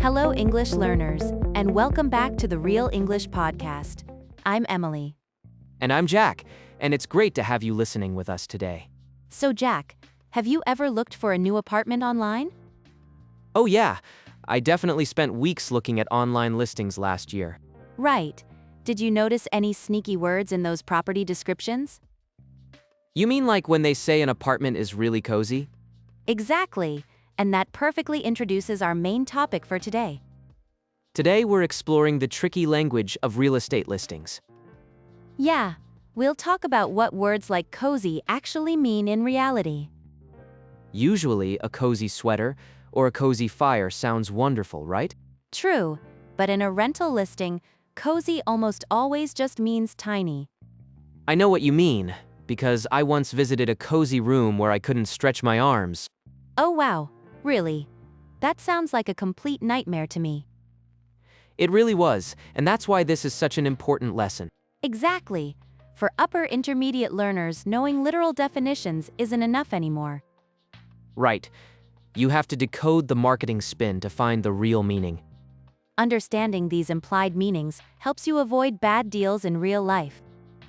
Hello, English learners, and welcome back to the Real English Podcast. I'm Emily. And I'm Jack, and it's great to have you listening with us today. So, Jack, have you ever looked for a new apartment online? Oh yeah, I definitely spent weeks looking at online listings last year. Right. Did you notice any sneaky words in those property descriptions? You mean like when they say an apartment is really cozy? Exactly. And that perfectly introduces our main topic for today. Today we're exploring the tricky language of real estate listings. Yeah, we'll talk about what words like cozy actually mean in reality. Usually, a cozy sweater or a cozy fire sounds wonderful, right? True, but in a rental listing, cozy almost always just means tiny. I know what you mean, because I once visited a cozy room where I couldn't stretch my arms. Oh wow, really? That sounds like a complete nightmare to me. It really was, and that's why this is such an important lesson. Exactly. For upper intermediate learners, knowing literal definitions isn't enough anymore. Right. You have to decode the marketing spin to find the real meaning. Understanding these implied meanings helps you avoid bad deals in real life.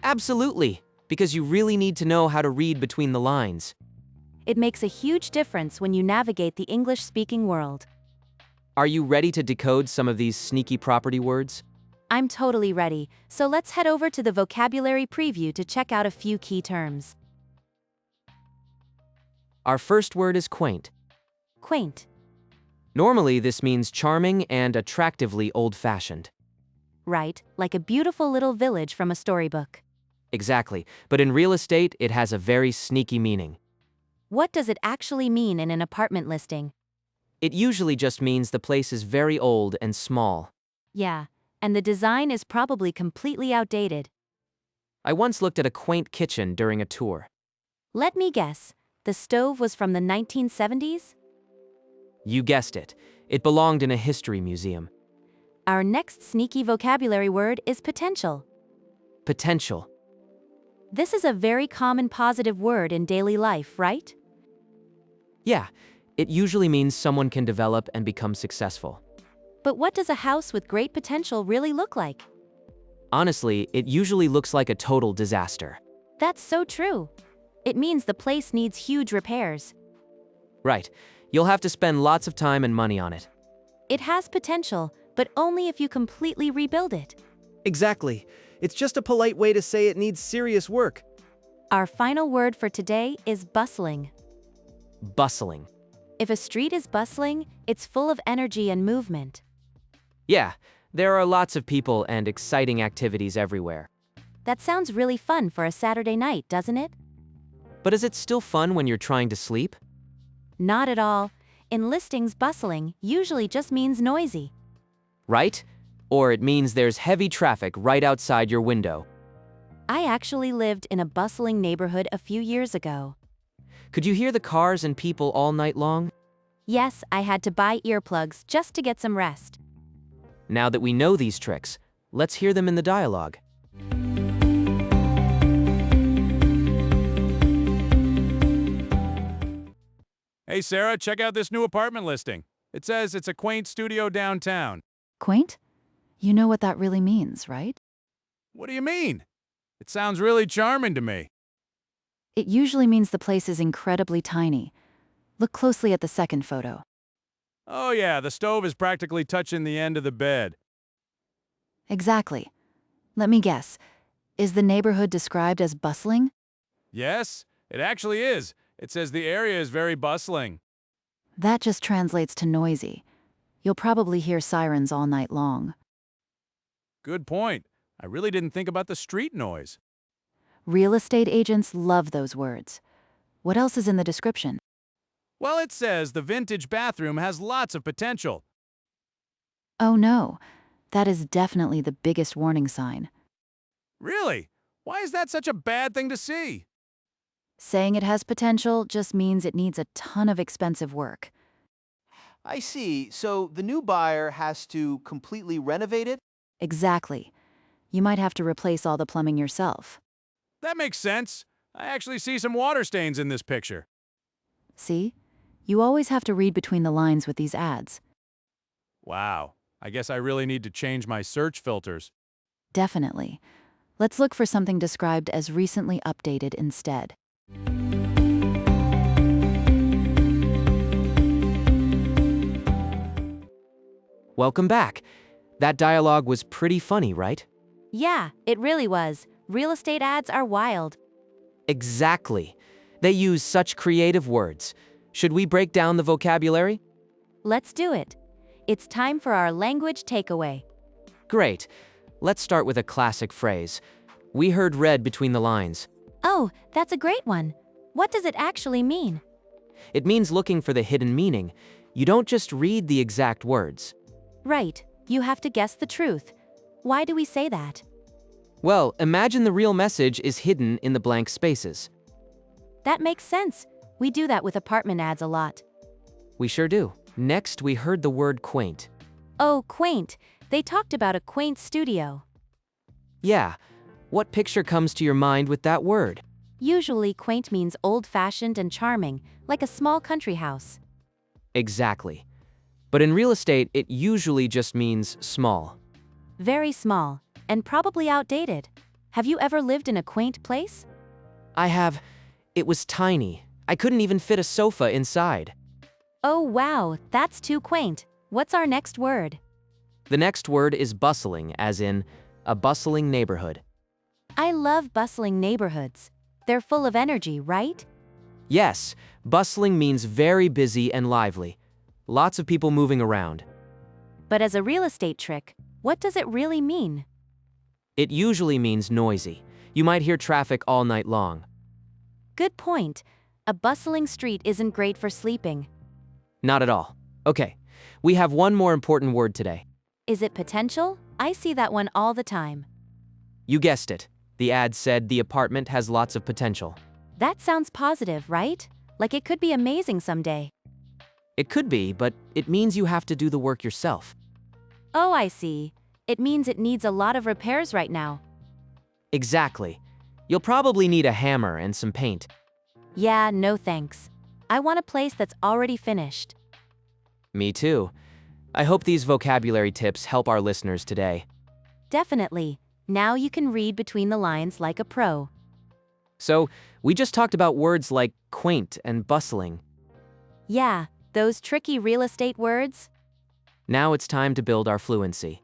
Absolutely, because you really need to know how to read between the lines. It makes a huge difference when you navigate the English-speaking world. Are you ready to decode some of these sneaky property words? I'm totally ready, so let's head over to the vocabulary preview to check out a few key terms. Our first word is quaint. Quaint. Normally, this means charming and attractively old-fashioned. Right, like a beautiful little village from a storybook. Exactly, but in real estate, it has a very sneaky meaning. What does it actually mean in an apartment listing? It usually just means the place is very old and small. Yeah, and the design is probably completely outdated. I once looked at a quaint kitchen during a tour. Let me guess, the stove was from the 1970s? You guessed it. It belonged in a history museum. Our next sneaky vocabulary word is potential. Potential. This is a very common positive word in daily life, right? Yeah, it usually means someone can develop and become successful. But what does a house with great potential really look like? Honestly, it usually looks like a total disaster. That's so true. It means the place needs huge repairs. Right. You'll have to spend lots of time and money on it. It has potential, but only if you completely rebuild it. Exactly. It's just a polite way to say it needs serious work. Our final word for today is bustling. Bustling. If a street is bustling, it's full of energy and movement. Yeah, there are lots of people and exciting activities everywhere. That sounds really fun for a Saturday night, doesn't it? But is it still fun when you're trying to sleep? Not at all. In listings, bustling usually just means noisy. Right? Or it means there's heavy traffic right outside your window. I actually lived in a bustling neighborhood a few years ago. Could you hear the cars and people all night long? Yes, I had to buy earplugs just to get some rest. Now that we know these tricks, let's hear them in the dialogue. Hey Sarah, check out this new apartment listing. It says it's a quaint studio downtown. Quaint? You know what that really means, right? What do you mean? It sounds really charming to me. It usually means the place is incredibly tiny. Look closely at the second photo. Oh yeah, the stove is practically touching the end of the bed. Exactly. Let me guess. Is the neighborhood described as bustling? Yes, it actually is. It says the area is very bustling. That just translates to noisy. You'll probably hear sirens all night long. Good point. I really didn't think about the street noise. Real estate agents love those words. What else is in the description? Well, it says the vintage bathroom has lots of potential. Oh no, that is definitely the biggest warning sign. Really? Why is that such a bad thing to see? Saying it has potential just means it needs a ton of expensive work. I see. So the new buyer has to completely renovate it? Exactly. You might have to replace all the plumbing yourself. That makes sense. I actually see some water stains in this picture. See? You always have to read between the lines with these ads. Wow, I guess I really need to change my search filters. Definitely. Let's look for something described as recently updated instead. Welcome back. That dialogue was pretty funny, right? Yeah, it really was. Real estate ads are wild. Exactly. They use such creative words. Should we break down the vocabulary? Let's do it. It's time for our language takeaway. Great. Let's start with a classic phrase. We heard read between the lines. Oh, that's a great one. What does it actually mean? It means looking for the hidden meaning. You don't just read the exact words. Right, you have to guess the truth. Why do we say that? Well, imagine the real message is hidden in the blank spaces. That makes sense. We do that with apartment ads a lot. We sure do. Next, we heard the word quaint. Oh, quaint. They talked about a quaint studio. Yeah. What picture comes to your mind with that word? Usually, quaint means old-fashioned and charming, like a small country house. Exactly. But in real estate, it usually just means small. Very small, and probably outdated. Have you ever lived in a quaint place? I have. It was tiny. I couldn't even fit a sofa inside. Oh wow, that's too quaint. What's our next word? The next word is bustling, as in a bustling neighborhood. I love bustling neighborhoods. They're full of energy, right? Yes, bustling means very busy and lively. Lots of people moving around. But as a real estate trick, what does it really mean? It usually means noisy. You might hear traffic all night long. Good point. A bustling street isn't great for sleeping. Not at all. Okay, we have one more important word today. Is it potential? I see that one all the time. You guessed it. The ad said the apartment has lots of potential. That sounds positive, right? Like it could be amazing someday. It could be, but it means you have to do the work yourself. Oh, I see. It means it needs a lot of repairs right now. Exactly. You'll probably need a hammer and some paint. Yeah, no thanks. I want a place that's already finished. Me too. I hope these vocabulary tips help our listeners today. Definitely. Now you can read between the lines like a pro. So, we just talked about words like quaint and bustling. Yeah, those tricky real estate words? Now it's time to build our fluency.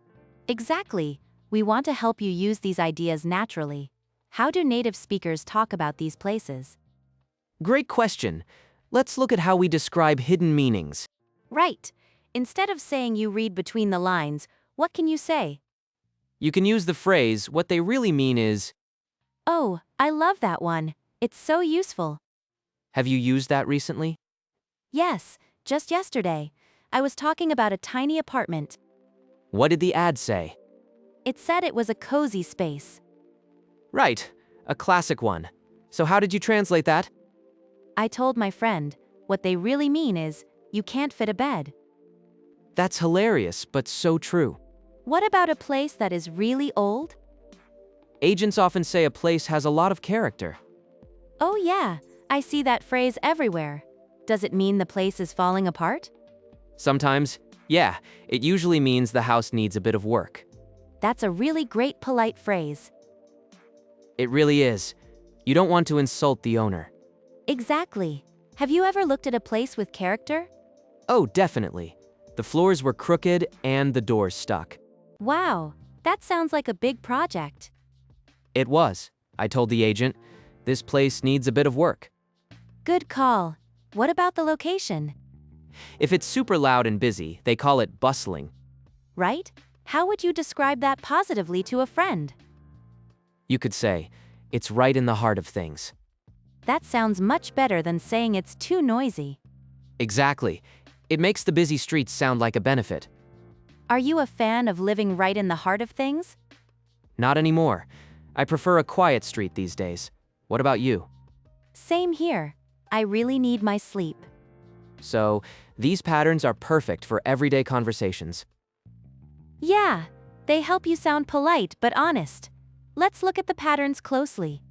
Exactly. We want to help you use these ideas naturally. How do native speakers talk about these places? Great question. Let's look at how we describe hidden meanings. Right. Instead of saying you read between the lines, what can you say? You can use the phrase, what they really mean is, Oh, I love that one. It's so useful. have you used that recently? Yes, just yesterday. I was talking about a tiny apartment. What did the ad say? It said it was a cozy space. Right, a classic one. So how did you translate that? I told my friend, what they really mean is, you can't fit a bed. That's hilarious, but so true. What about a place that is really old? Agents often say a place has a lot of character. Oh yeah, I see that phrase everywhere. Does it mean the place is falling apart? Sometimes, yeah, it usually means the house needs a bit of work. That's a really great polite phrase. It really is. You don't want to insult the owner. Exactly. Have you ever looked at a place with character? Oh, definitely. The floors were crooked and the doors stuck. Wow, that sounds like a big project. It was. I told the agent, this place needs a bit of work. Good call. What about the location? If it's super loud and busy, they call it bustling. Right? How would you describe that positively to a friend? You could say, it's right in the heart of things. That sounds much better than saying it's too noisy. Exactly. It makes the busy streets sound like a benefit. Are you a fan of living right in the heart of things? Not anymore. I prefer a quiet street these days. What about you? Same here. I really need my sleep. So, these patterns are perfect for everyday conversations. Yeah, they help you sound polite but honest. Let's look at the patterns closely.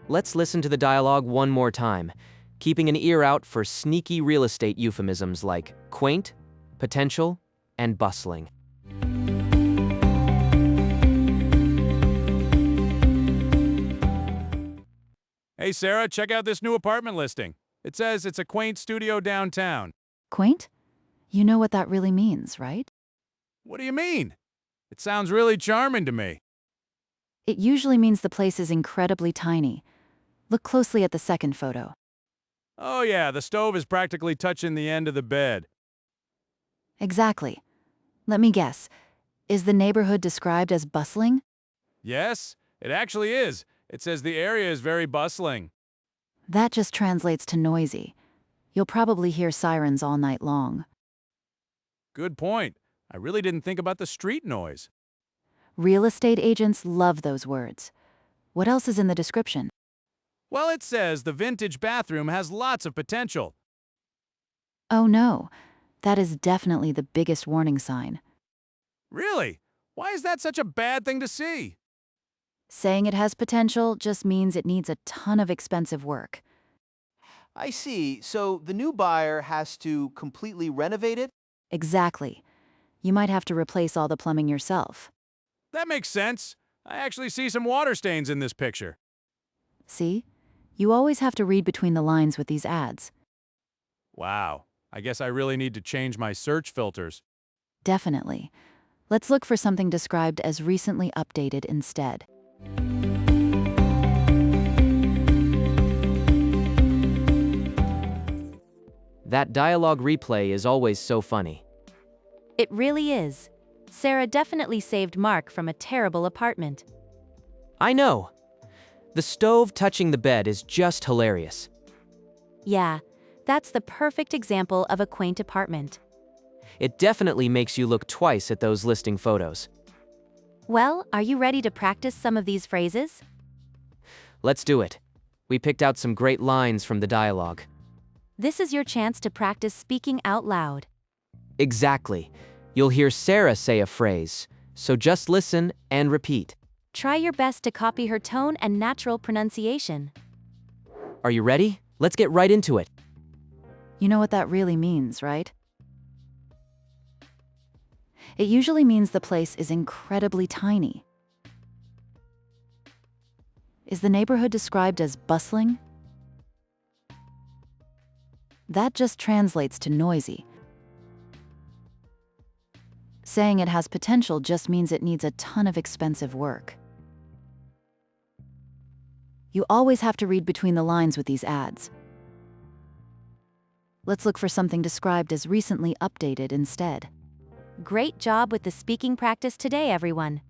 Let's listen to the dialogue one more time, keeping an ear out for sneaky real estate euphemisms like quaint, potential, and bustling. Hey, Sarah, check out this new apartment listing. It says it's a quaint studio downtown. Quaint? You know what that really means, right? What do you mean? It sounds really charming to me. It usually means the place is incredibly tiny. Look closely at the second photo. Oh yeah, the stove is practically touching the end of the bed. Exactly. Let me guess. Is the neighborhood described as bustling? Yes, it actually is. It says the area is very bustling. That just translates to noisy. You'll probably hear sirens all night long. Good point. I really didn't think about the street noise. Real estate agents love those words. What else is in the description? Well, it says the vintage bathroom has lots of potential. Oh no, that is definitely the biggest warning sign. Really? Why is that such a bad thing to see? Saying it has potential just means it needs a ton of expensive work. I see. So the new buyer has to completely renovate it? Exactly. You might have to replace all the plumbing yourself. That makes sense. I actually see some water stains in this picture. See? You always have to read between the lines with these ads. Wow. I guess I really need to change my search filters. Definitely. Let's look for something described as recently updated instead. That dialogue replay is always so funny. It really is. Sarah definitely saved Mark from a terrible apartment. I know. The stove touching the bed is just hilarious. Yeah, that's the perfect example of a quaint apartment. It definitely makes you look twice at those listing photos. Well, are you ready to practice some of these phrases? Let's do it. We picked out some great lines from the dialogue. This is your chance to practice speaking out loud. Exactly. You'll hear Sarah say a phrase, so just listen and repeat. Try your best to copy her tone and natural pronunciation. Are you ready? Let's get right into it. You know what that really means, right? It usually means the place is incredibly tiny. Is the neighborhood described as bustling? That just translates to noisy. Saying it has potential just means it needs a ton of expensive work. You always have to read between the lines with these ads. Let's look for something described as recently updated instead. Great job with the speaking practice today, everyone.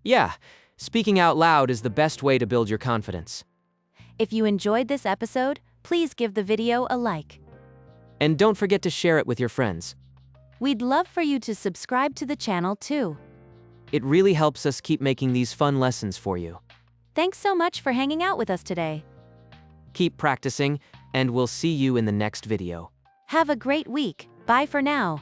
Yeah, speaking out loud is the best way to build your confidence. If you enjoyed this episode, please give the video a like. And don't forget to share it with your friends. We'd love for you to subscribe to the channel too. It really helps us keep making these fun lessons for you. Thanks so much for hanging out with us today. Keep practicing, and we'll see you in the next video. Have a great week. Bye for now.